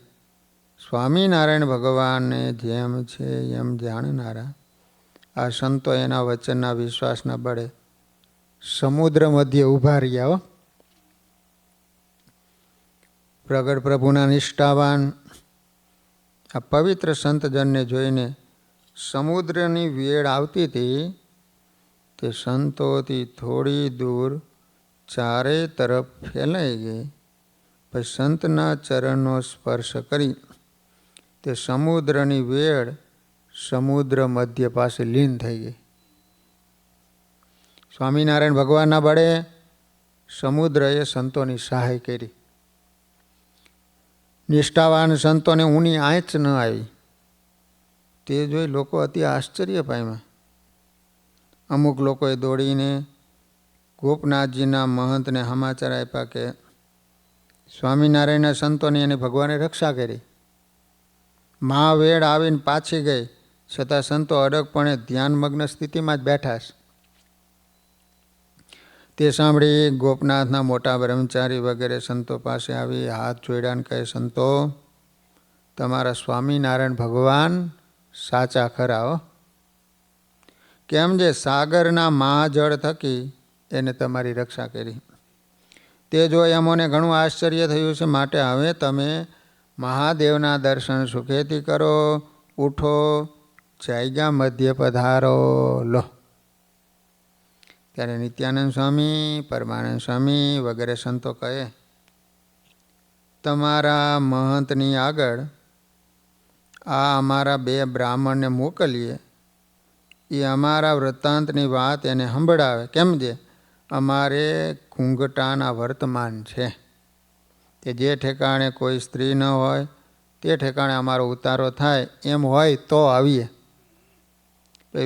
Speaker 1: સ્વામિનારાયણ ભગવાનને જેમ છે એમ જાણનારા આ સંતો એના વચનના વિશ્વાસના બળે સમુદ્ર મધ્યે ઊભા રહ્યા. પ્રગટ પ્રભુના નિષ્ઠાવાન આ પવિત્ર સંતજનને જોઈને સમુદ્રની વેળ આવતી હતી. તે સંતોથી થોડી દૂર ચારે તરફ ફેલાઈ ગઈ. પછી સંતના ચરણનો સ્પર્શ કરી તે સમુદ્રની વેળ સમુદ્ર મધ્ય પાસે લીન થઈ ગઈ. સ્વામિનારાયણ ભગવાનના બળે સમુદ્રએ સંતોની સહાય કરી. નિષ્ઠાવાન સંતોને ઊની આંચ ન આવી. તે જોઈ લોકો અતિ આશ્ચર્ય પામ્યા. અમુક લોકોએ દોડીને ગોપનાથજીના મહંતને સમાચાર આપ્યા કે સ્વામિનારાયણના સંતોની એને ભગવાને રક્ષા કરી. મહાવેડ આવીને પાછી ગઈ, છતાં સંતો અડગપણે ધ્યાનમગ્ન સ્થિતિમાં જ બેઠા છે. તે સાંભળી ગોપનાથના મોટા બ્રહ્મચારી વગેરે સંતો પાસે આવી હાથ જોડ્યાને કહે, સંતો, તમારા સ્વામિનારાયણ ભગવાન સાચા ખરા હો. કેમ જે સાગરના મહાજળ થકી એને તમારી રક્ષા કરી. તે જોઈ અમોને ઘણું આશ્ચર્ય થયું છે. માટે હવે તમે મહાદેવના દર્શન સુખેથી કરો. ઉઠો, જાયગા મધ્ય પધારો. લો. ત્યારે નિત્યાનંદ સ્વામી, પરમાનંદ સ્વામી વગેરે સંતો કહે, તમારા મહંતની આગળ આ અમારા 2 બ્રાહ્મણને મોકલીએ. એ અમારા વૃત્તાંતની વાત એને સંભળાવે. કેમ જે અમારે ઘૂંઘટાના વર્તમાન છે. તે જે ઠેકાણે કોઈ સ્ત્રી ન હોય તે ઠેકાણે અમારો ઉતારો થાય. એમ હોય તો આવીએ.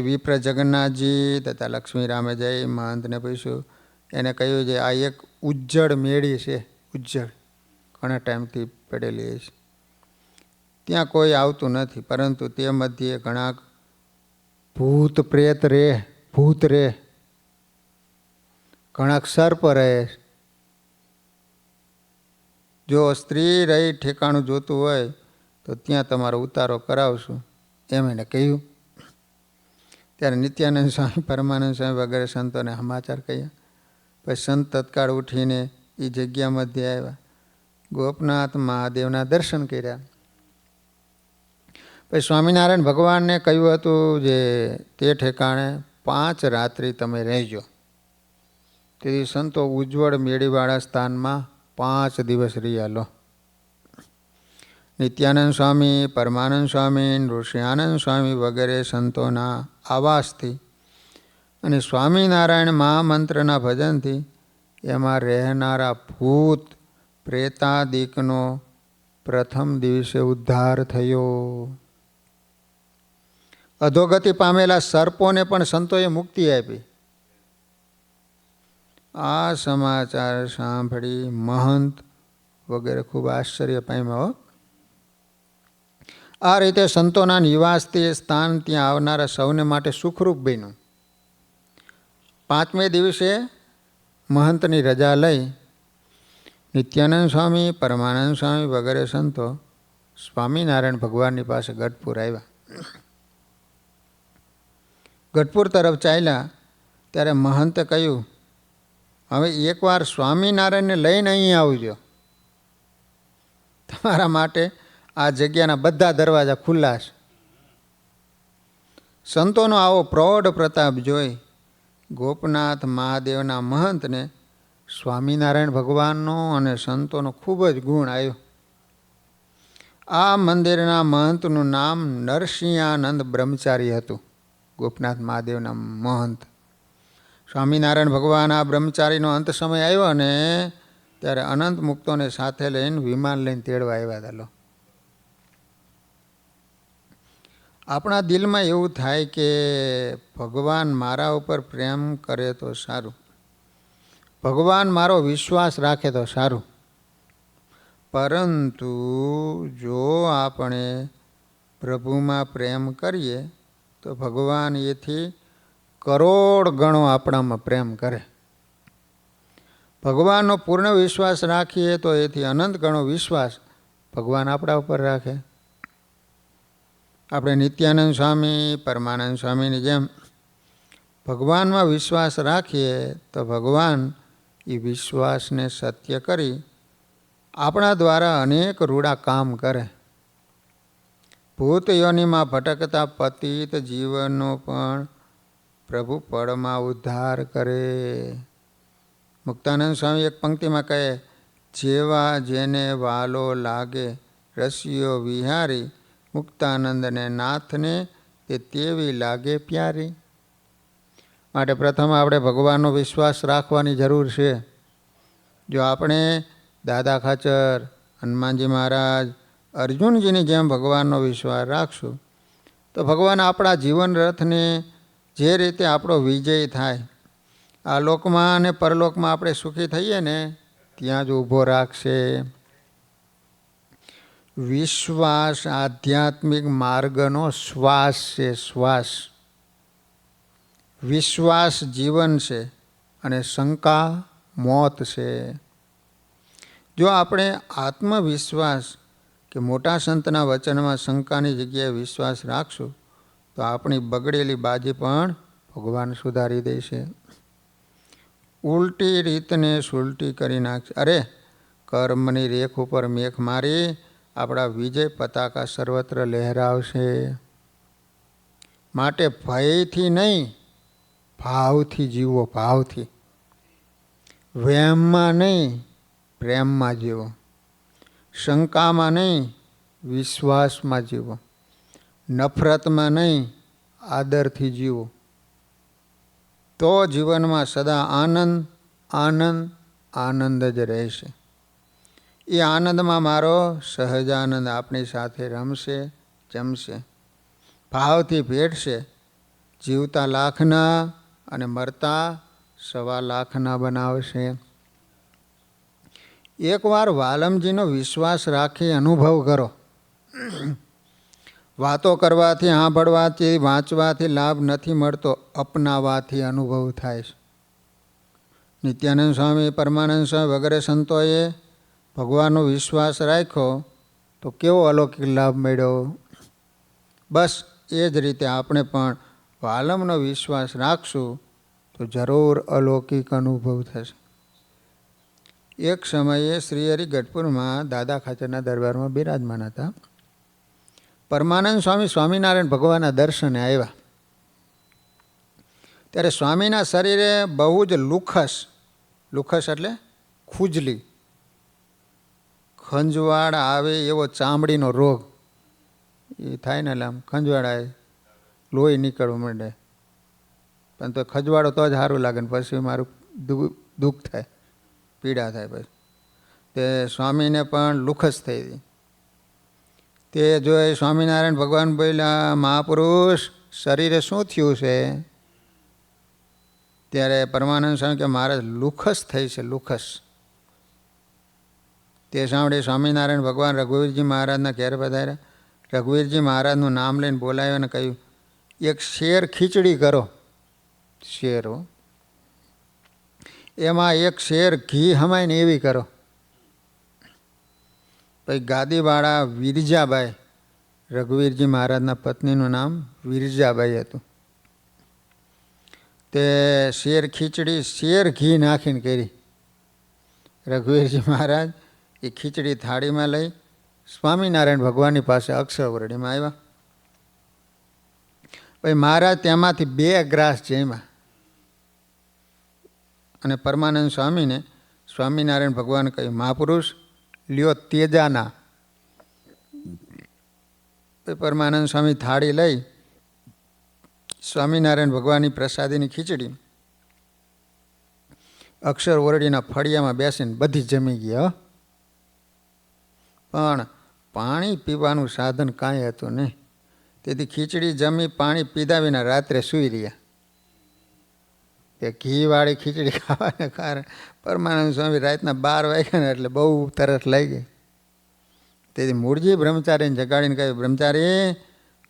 Speaker 1: વિપ્ર જગન્નાથજી તથા લક્ષ્મીરામે જઈ મહંતને પૂછ્યું. એને કહ્યું છે આ એક ઉજ્જડ મેળી છે. ઉજ્જડ ઘણા ટાઈમથી પડેલી છે. ત્યાં કોઈ આવતું નથી, પરંતુ તે મધ્યે ઘણા ભૂત પ્રેત રહે. ભૂત રહે, ઘણા સર્પ રહે. જો સ્ત્રી રહી ઠેકાણું જોતું હોય તો ત્યાં તમારો ઉતારો કરાવશું, એમ એને કહ્યું. ત્યારે નિત્યાનંદ સ્વામી, પરમાનંદ સ્વામી વગેરે સંતોને સમાચાર કહ્યા. પછી સંત તત્કાળ ઉઠીને એ જગ્યા મધ્યે આવ્યા. ગોપનાથ મહાદેવના દર્શન કર્યા. પછી સ્વામિનારાયણ ભગવાનને કહ્યું હતું જે તે ઠેકાણે 5 રાત્રિ તમે રહેજો. તેથી સંતો ઉજ્જવળ મેળીવાળા સ્થાનમાં 5 દિવસ રહ્યા લો. નિત્યાનંદ સ્વામી, પરમાનંદ સ્વામી, ઋષિયાનંદ સ્વામી વગેરે સંતોના આવાસથી અને સ્વામિનારાયણ મહામંત્રના ભજનથી એમાં રહેનારા ભૂત પ્રેતાદિકનો પ્રથમ દિવસે ઉદ્ધાર થયો. અધોગતિ પામેલા સર્પોને પણ સંતોએ મુક્તિ આપી. આ સમાચાર સાંભળી મહંત વગેરે ખૂબ આશ્ચર્ય પામ્યા. આ રીતે સંતોના નિવાસથી સ્થાન ત્યાં આવનારા સૌને માટે સુખરૂપ બન્યું. 5મે દિવસે મહંતની રજા લઈ નિત્યાનંદ સ્વામી, પરમાનંદ સ્વામી વગેરે સંતો સ્વામિનારાયણ ભગવાનની પાસે ગઢપુર આવ્યા. ગઢપુર તરફ ચાલ્યા ત્યારે મહંતે કહ્યું, હવે એકવાર સ્વામિનારાયણને લઈને અહીં આવજો. તમારા માટે આ જગ્યાના બધા દરવાજા ખુલ્લા છે. સંતોનો આવો પ્રૌઢ પ્રતાપ જોઈ ગોપનાથ મહાદેવના મહંતને સ્વામિનારાયણ ભગવાનનો અને સંતોનો ખૂબ જ ગુણ આવ્યો. આ મંદિરના મહંતનું નામ નરસિંહાનંદ બ્રહ્મચારી હતું. ગોપનાથ મહાદેવના મહંત સ્વામિનારાયણ ભગવાન આ બ્રહ્મચારીનો અંત સમય આવ્યો અને ત્યારે અનંત મુક્તોને સાથે લઈને વિમાન લઈને તેડવા આવ્યા હતા. આપણા દિલમાં એવું થાય કે ભગવાન મારા ઉપર પ્રેમ કરે તો સારું, ભગવાન મારો વિશ્વાસ રાખે તો સારું. પરંતુ જો આપણે પ્રભુમાં પ્રેમ કરીએ તો ભગવાન એથી કરોડ ગણો આપણામાં પ્રેમ કરે. ભગવાનનો પૂર્ણ વિશ્વાસ રાખીએ તો એથી અનંત ગણો વિશ્વાસ ભગવાન આપણા ઉપર રાખે. આપણે નિત્યાનંદ સ્વામી, પરમાનંદ સ્વામીની જેમ ભગવાનમાં વિશ્વાસ રાખીએ તો ભગવાન એ વિશ્વાસને સત્ય કરી આપણા દ્વારા અનેક રૂડા કામ કરે. ભૂત યોનિમાં ભટકતા પતિત જીવનનો પણ પ્રભુ પળમાં ઉદ્ધાર કરે. મુક્તાનંદ સ્વામી એક પંક્તિમાં કહે, જેવા જેને વાલો લાગે રસિયો વિહારી, મુક્તાનંદને નાથને તે તેવી લાગે પ્યારી. માટે પ્રથમ આપણે ભગવાનનો વિશ્વાસ રાખવાની જરૂર છે. જો આપણે દાદા ખાચર, હનુમાનજી મહારાજ, અર્જુનજીની જેમ ભગવાનનો વિશ્વાસ રાખશું તો ભગવાન આપણા જીવન રથને જે રીતે આપણો વિજય થાય, આ લોકમાં અને પરલોકમાં આપણે સુખી થઈએ ને ત્યાં જ ઊભો રાખશે. વિશ્વાસ આધ્યાત્મિક માર્ગનો શ્વાસ છે. શ્વાસ વિશ્વાસ જીવન છે અને શંકા મોત છે. જો આપણે આત્મવિશ્વાસ કે મોટા સંતના વચનમાં શંકાની જગ્યાએ વિશ્વાસ રાખશું તો આપણી બગડેલી બાજી પણ ભગવાન સુધારી દેશે. ઉલટી રીતને સુલટી કરી નાખશે. અરે કર્મની રેખ ઉપર મેખ મારી આપણા વિજય પતાકા સર્વત્ર લહેરાવશે. માટે ભયથી નહીં, ભાવથી જીવો. ભાવથી, વહેમમાં નહીં, પ્રેમમાં જીવો. શંકામાં નહીં, વિશ્વાસમાં જીવો. નફરતમાં નહીં, આદરથી જીવો. તો જીવનમાં સદા આનંદ આનંદ આનંદ જ રહેશે. એ આનંદમાં મારો સહજાનંદ આપણી સાથે રમશે, જમશે, ભાવથી ભેટશે. જીવતા લાખના અને મરતા 1.25 લાખના બનાવશે. એકવાર વાલમજીનો વિશ્વાસ રાખી અનુભવ કરો. વાતો કરવાથી, સાંભળવાથી, વાંચવાથી લાભ નથી મળતો, અપનાવાથી અનુભવ થાય છે. નિત્યાનંદ સ્વામી, પરમાનંદ સ્વામી વગેરે સંતોએ ભગવાનનો વિશ્વાસ રાખ્યો તો કેવો અલૌકિક લાભ મળ્યો. બસ એ જ રીતે આપણે પણ વાલમનો વિશ્વાસ રાખશું તો જરૂર અલૌકિક અનુભવ થશે. એક સમયે શ્રીહરિ ગઢપુરમાં દાદા ખાચરના દરબારમાં બિરાજમાન હતા. પરમાનંદ સ્વામી સ્વામિનારાયણ ભગવાનના દર્શને આવ્યા ત્યારે સ્વામીના શરીરે બહુ જ લુખસ લુખસ એટલે ખુજલી, ખંજવાળ આવે એવો ચામડીનો રોગ એ થાય ને, એટલે આમ ખંજવાળ આવે, લોહી નીકળવું માંડે. પણ તો ખજવાળો તો જ સારું લાગે ને પછી મારું દુઃખ થાય, પીડા થાય. પછી તે સ્વામીને પણ લુખસ થઈ હતી. તે જોઈ સ્વામિનારાયણ ભગવાન બોલ્યા, મહાપુરુષ શરીરે શું થયું છે? ત્યારે પરમાનંદ સ્વામી કે મારે લુખસ થઈ છે, લુખસ. તે સાંભળે સ્વામિનારાયણ ભગવાન રઘુવીરજી મહારાજના ઘેર પધાર્યા. રઘુવીરજી મહારાજનું નામ લઈને બોલાવ્યો અને કહ્યું, એક શેર ખીચડી કરો. શેરો એમાં એક શેર ઘી હમાય ને એવી કરો. પછી ગાદીવાળા વિરજાબાઈ, રઘુવીરજી મહારાજના પત્નીનું નામ વિરજાબાઈ હતું. તે શેર ખીચડી શેર ઘી નાખીને કરી. રઘુવીરજી મહારાજ એ ખીચડી થાળીમાં લઈ સ્વામિનારાયણ ભગવાનની પાસે અક્ષરવરડીમાં આવ્યા. પછી મહારાજ તેમાંથી 2 ગ્રાસ જમ્યા અને પરમાનંદ સ્વામીને સ્વામિનારાયણ ભગવાન કહ્યું, મહાપુરુષ લ્યો તેજાના. પરમાનંદ સ્વામી થાળી લઈ સ્વામિનારાયણ ભગવાનની પ્રસાદીની ખીચડી અક્ષર ઓરડીના ફળિયામાં બેસીને બધી જમી ગયા. પણ પાણી પીવાનું સાધન કાંઈ હતું નહીં. તેથી ખીચડી જમી પાણી પીધા વિના રાત્રે સૂઈ રહ્યા. તે ઘીવાળી ખીચડી ખાવાને કારણે પરમાનંદ સ્વામી રાતના 12 વાગ્યા ને એટલે બહુ તરસ લાગી. તેથી મૂળજી બ્રહ્મચારીને જગાડીને કહ્યું, બ્રહ્મચારી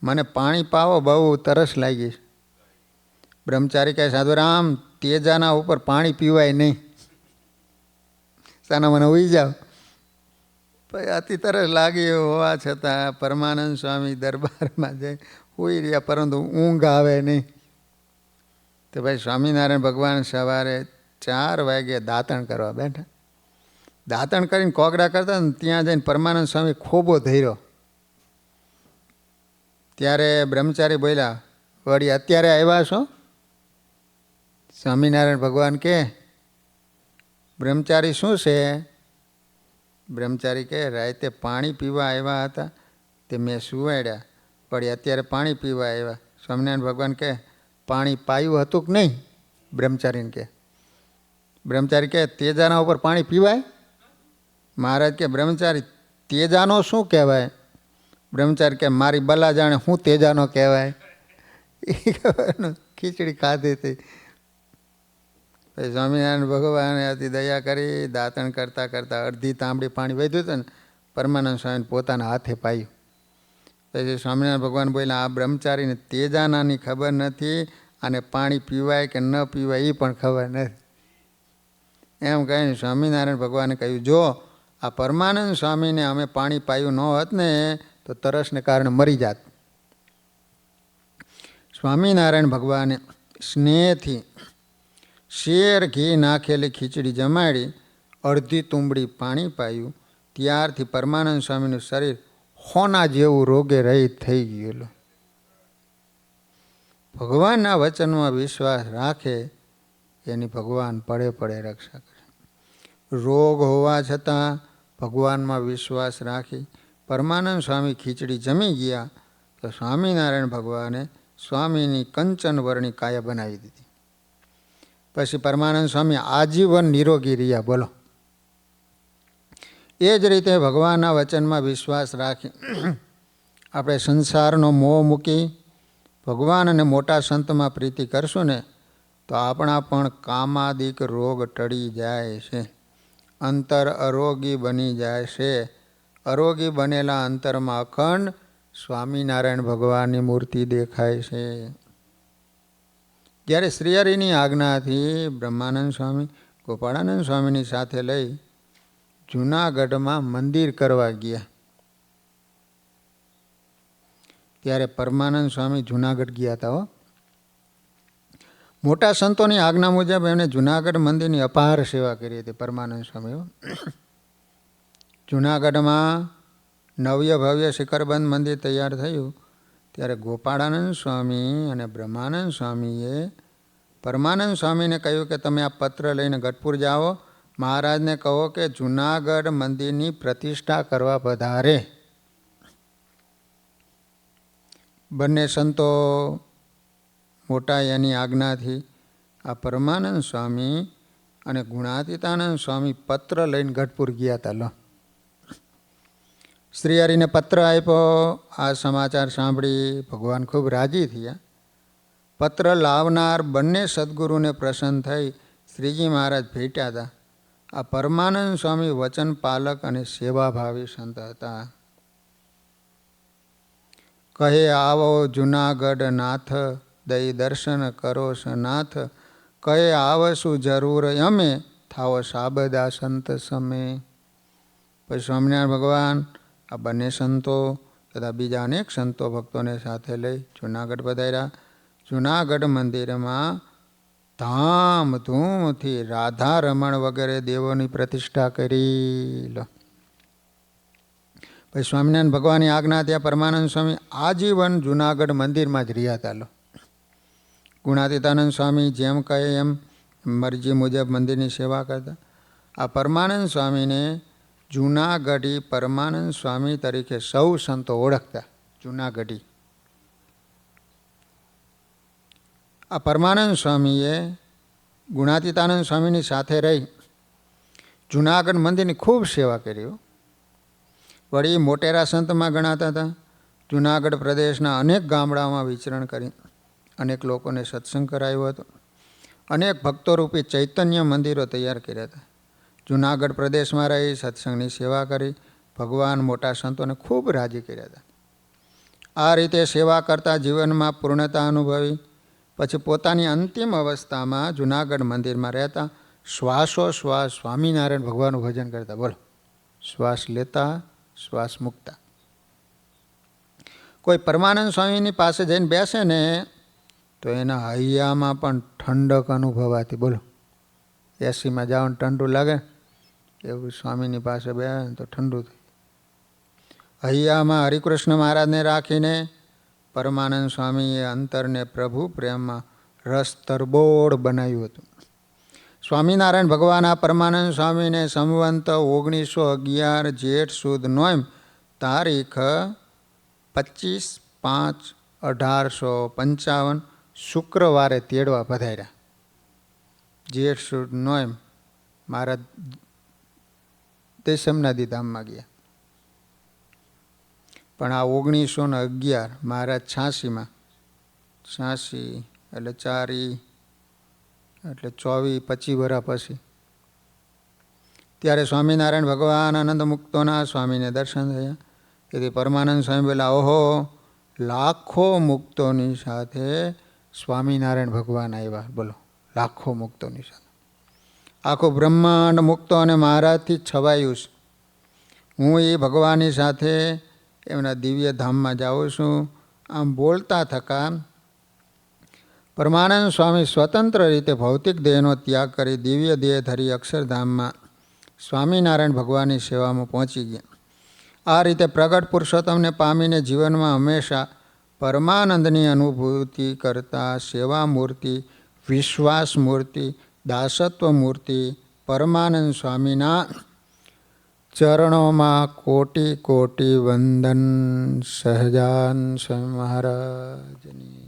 Speaker 1: મને પાણી પાવો, બહુ તરસ લાગી. બ્રહ્મચારી કહે, સાધુરામ તેજાના ઉપર પાણી પીવાય નહીં, સાના મને ઉઈ જાઓ. પછી અતિ તરસ લાગી હોવા છતાં પરમાનંદ સ્વામી દરબારમાં જઈ હોઈ રહ્યા, પરંતુ ઊંઘ આવે નહીં. તો ભાઈ સ્વામિનારાયણ ભગવાન સવારે 4 વાગે દાંતણ કરવા બેઠા. દાંતણ કરીને કોગળા કરતા ને ત્યાં જઈને પરમાનંદ સ્વામી ખોબો ધર્યો. ત્યારે બ્રહ્મચારી બોલ્યા, વળી અત્યારે આવ્યા છો? સ્વામિનારાયણ ભગવાન કે, બ્રહ્મચારી શું છે? બ્રહ્મચારી કહે, રાતે પાણી પીવા આવ્યા હતા, તે મેં સુવાડ્યા, વળી અત્યારે પાણી પીવા આવ્યા. સ્વામિનારાયણ ભગવાન કહે, પાણી પાયું હતું કે નહીં? બ્રહ્મચારીને કહે. બ્રહ્મચારી કહે, તેજાના ઉપર પાણી પીવાય? મહારાજ કે, બ્રહ્મચારી તેજાનો શું કહેવાય? બ્રહ્મચારી કે, મારી બલા જાણે હું તેજાનો કહેવાય. એ ખીચડી ખાધી હતી. પછી સ્વામિનારાયણ ભગવાને અતિ દયા કરી દાંતણ કરતાં કરતાં અડધી તાંબડી પાણી વધ્યું હતું ને પરમાનંદ સ્વામીને પોતાના હાથે પાયું. પછી સ્વામિનારાયણ ભગવાન બોલ્યા, આ બ્રહ્મચારીને તેજાનાની ખબર નથી, અને પાણી પીવાય કે ન પીવાય એ પણ ખબર નથી. એમ કહીને સ્વામિનારાયણ ભગવાને કહ્યું, જો આ પરમાનંદ સ્વામીને અમે પાણી પાયું ન હોત ને તો તરસને કારણે મરી જાત. સ્વામિનારાયણ ભગવાને સ્નેહથી શેર ઘી નાખેલી ખીચડી જમાડી, અડધી તુંબડી પાણી પાયું. ત્યારથી પરમાનંદ સ્વામીનું શરીર હોના જેવું રોગે રહિત થઈ ગયેલું. ભગવાનના વચનમાં વિશ્વાસ રાખે એની ભગવાન પડે પડે રક્ષા કરે. રોગ હોવા છતાં ભગવાનમાં વિશ્વાસ રાખી પરમાનંદ સ્વામી ખીચડી જમી ગયા તો સ્વામિનારાયણ ભગવાને સ્વામીની કંચન વર્ણી કાયા બનાવી દીધી. પછી પરમાનંદ સ્વામી આજીવન નિરોગી રહ્યા. બોલો. એ જ રીતે ભગવાનના વચનમાં વિશ્વાસ રાખી આપણે સંસારનો મોહ મૂકી ભગવાન અને મોટા સંતમાં પ્રીતિ કરશું ને તો આપણા પણ કામાદિક રોગ ટળી જાય છે. અંતર અરોગી બની જાય છે. અરોગી બનેલા અંતરમાં અખંડ સ્વામિનારાયણ ભગવાનની મૂર્તિ દેખાય છે. જ્યારે શ્રીહરિની આજ્ઞાથી બ્રહ્માનંદ સ્વામી ગોપાળાનંદ સ્વામીની સાથે લઈ જૂનાગઢમાં મંદિર કરવા ગયા. ત્યારે પરમાનંદ સ્વામી જૂનાગઢ ગયા હતા. મોટા સંતોની આજ્ઞા મુજબ એમણે જૂનાગઢ મંદિરની અપાર સેવા કરી હતી. પરમાનંદ સ્વામી જૂનાગઢમાં નવ્ય ભવ્ય શિખરબંધ મંદિર તૈયાર થયું ત્યારે ગોપાળાનંદ સ્વામી અને બ્રહ્માનંદ સ્વામીએ પરમાનંદ સ્વામીને કહ્યું કે તમે આ પત્ર લઈને ગઢપુર જાઓ, મહારાજને કહો કે જૂનાગઢ મંદિરની પ્રતિષ્ઠા કરવા પધારે. બંને સંતો મોટા એની આજ્ઞાથી આ પરમાનંદ સ્વામી અને ગુણાતીતાનંદ સ્વામી પત્ર લઈને ગઢપુર ગયા હતા. લો, શ્રીહરિને પત્ર આપ્યો. આ સમાચાર સાંભળી ભગવાન ખૂબ રાજી થયા. પત્ર લાવનાર બંને સદગુરુને પ્રસન્ન થઈ શ્રીજી મહારાજ ભેટ્યા હતા. આ પરમાનંદ સ્વામી વચન પાલક અને સેવાભાવી સંત હતા. કહે આવો જૂનાગઢ નાથ, દઈ દર્શન કરો નાથ. કહે આવશું જરૂર અમે, થાવો સાબદા સંત સમે. પછી સ્વામિનારાયણ ભગવાન આ બંને સંતો તથા બીજા અનેક સંતો ભક્તોને સાથે લઈ જૂનાગઢ પધાર્યા. જૂનાગઢ મંદિરમાં ધામધૂમથી રાધા રમણ વગેરે દેવોની પ્રતિષ્ઠા કરી. લો, પછી સ્વામિનારાયણ ભગવાનની આજ્ઞા ત્યાં પરમાનંદ સ્વામી આજીવન જૂનાગઢ મંદિરમાં જ રહ્યા હતા. લો, ગુણાતીતાનંદ સ્વામી જેમ કહે એમ મરજી મુજબ મંદિરની સેવા કરતા. આ પરમાનંદ સ્વામીને જૂનાગઢી પરમાનંદ સ્વામી તરીકે સૌ સંતો ઓળખતા. જૂનાગઢી આ પરમાનંદ સ્વામીએ ગુણાતીતાનંદ સ્વામીની સાથે રહી જૂનાગઢ મંદિરની ખૂબ સેવા કરી. વળી મોટેરા સંતમાં ગણાતા હતા. જૂનાગઢ પ્રદેશના અનેક ગામડાઓમાં વિચરણ કરી અનેક લોકોને સત્સંગ કરાયો હતો. અનેક ભક્તોરૂપી ચૈતન્ય મંદિરો તૈયાર કર્યા હતા. જૂનાગઢ પ્રદેશમાં રહી સત્સંગની સેવા કરી ભગવાન મોટા સંતોને ખૂબ રાજી કર્યા હતા. આ રીતે સેવા કરતા જીવનમાં પૂર્ણતા અનુભવી પછી પોતાની અંતિમ અવસ્થામાં જૂનાગઢ મંદિરમાં રહેતા શ્વાસોશ્વાસ સ્વામિનારાયણ ભગવાનનું ભજન કરતા. બોલો, શ્વાસ લેતા શ્વાસ મૂકતા. કોઈ પરમાનંદ સ્વામીની પાસે જઈને બેસે ને તો એના હૈયામાં પણ ઠંડક અનુભવાતી. બોલો, એસીમાં જાઓ ને ઠંડુ લાગે, એવું સ્વામીની પાસે બે તો ઠંડુ થાય. હૈયામાં હરિકૃષ્ણ મહારાજને રાખીને પરમાનંદ સ્વામીએ અંતરને પ્રભુ પ્રેમમાં રસ તરબોળ બનાવ્યું હતું. સ્વામિનારાયણ ભગવાન આ પરમાનંદ સ્વામીને સંવંત 1911 જેઠ સુદ નોમ તારીખ 25/5/1855 શુક્રવારે તેડવા પધાર્યા. જેઠ સુદ નોમ મહારાજ દેશમનાદી ધામમાં ગયા. પણ આ 1911 મહારાજ 86માં 86 એટલે 4 એટલે 24-25 વર્ષ પછી ત્યારે સ્વામિનારાયણ ભગવાન આનંદ મુક્તોના સ્વામીને દર્શન થયા. તેથી પરમાનંદ સ્વામી બોલા, ઓહો, લાખો મુક્તોની સાથે સ્વામિનારાયણ ભગવાન આવ્યા. બોલો, લાખો મુક્તોની સાથે આખું બ્રહ્માંડ મુક્તો અને મહારાજથી છવાયું છે. હું એ ભગવાનની સાથે એમના દિવ્ય ધામમાં જાઉં છું. આમ બોલતા થકા પરમાનંદ સ્વામી સ્વતંત્ર રીતે ભૌતિક દેહનો ત્યાગ કરી દિવ્ય દેહ ધરી અક્ષરધામમાં સ્વામિનારાયણ ભગવાનની સેવામાં પહોંચી ગયા. આ રીતે પ્રગટ પુરુષોત્તમને પામીને જીવનમાં હંમેશા પરમાનંદની અનુભૂતિ કરતા સેવા મૂર્તિ, વિશ્વાસ મૂર્તિ, દાસત્વ મૂર્તિ પરમાનંદ સ્વામીના ચરણોમાં કોટી કોટી વંદન. સહજાન સ્વામી મહારાજની